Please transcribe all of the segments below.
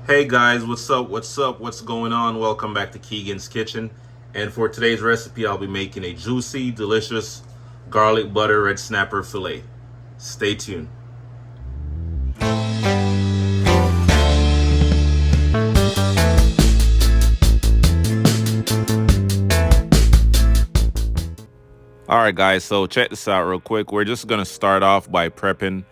Hey guys, what's up? What's going on? Welcome back to Keegan's Kitchen. And for today's recipe, I'll be making a juicy, delicious garlic butter red snapper fillet. Stay tuned. All right, guys, so check this out real quick. We're just gonna start off by prepping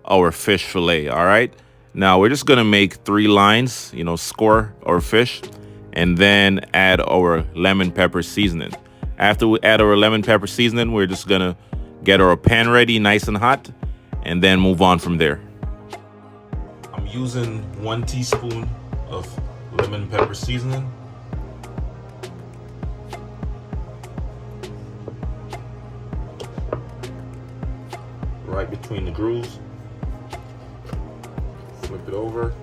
our fish fillet. All right, now we're just gonna make 3 lines, score our fish, and then add our lemon pepper seasoning. After we add our lemon pepper seasoning, we're just gonna get our pan ready nice and hot and then move on from there. I'm using 1 teaspoon of lemon pepper seasoning. Right between the grooves. Flip it over.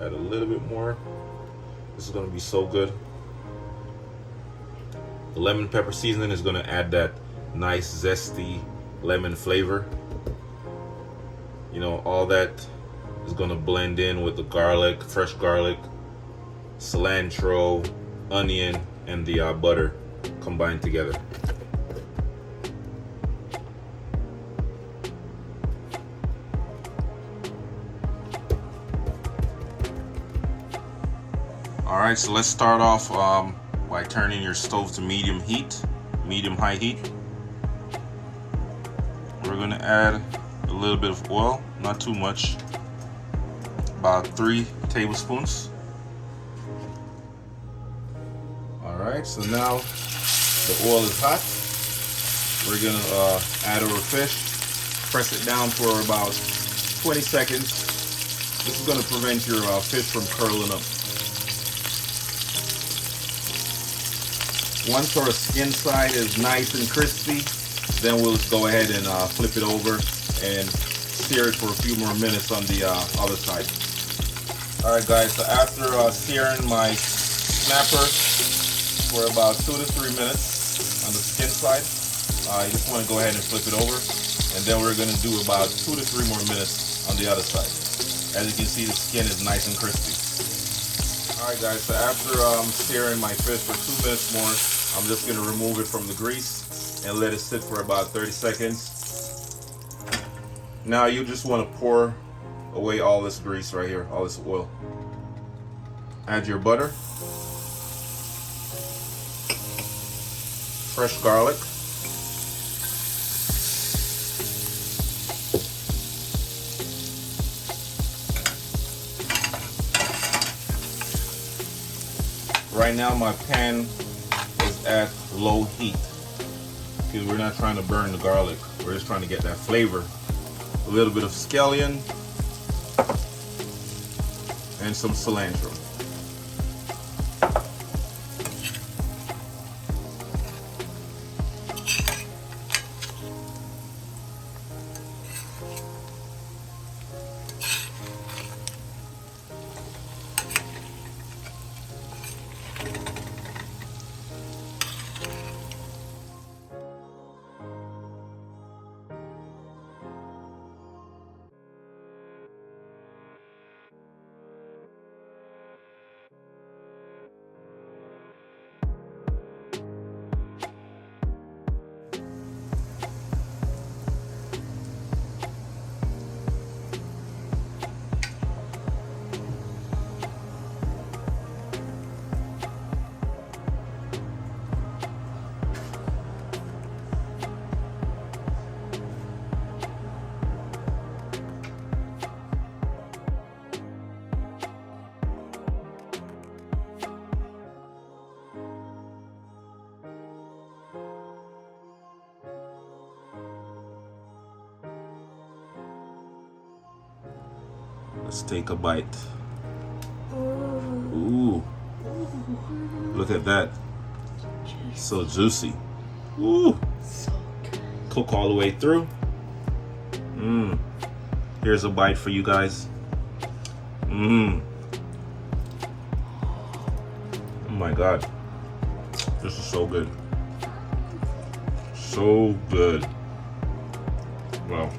Add a little bit more. This is going to be so good. The lemon pepper seasoning is going to add that nice zesty lemon flavor. All that is going to blend in with the garlic, fresh garlic, cilantro, onion, and the butter combined together. All right, so let's start off by turning your stove to medium-high heat. We're gonna add a little bit of oil, not too much, about 3 tablespoons. All right, so now the oil is hot. We're gonna add our fish, press it down for about 20 seconds. This is gonna prevent your fish from curling up. Once our skin side is nice and crispy, then we'll just go ahead and flip it over and sear it for a few more minutes on the other side. All right, guys, so after searing my snapper for about 2 to 3 minutes on the skin side, you just want to go ahead and flip it over, and then we're going to do about 2 to 3 more minutes on the other side. As you can see, the skin is nice and crispy. All right, guys, so after searing my fish for 2 minutes more, I'm just going to remove it from the grease and let it sit for about 30 seconds. Now you just want to pour away all this grease right here, all this oil. Add your butter, fresh garlic, right now my pan is at low heat because we're not trying to burn the garlic. We're just trying to get that flavor. A little bit of scallion and some cilantro. Let's take a bite. Ooh, look at that. So juicy. Ooh, cook all the way through. Here's a bite for you guys. Oh my God, this is so good. So good. Wow.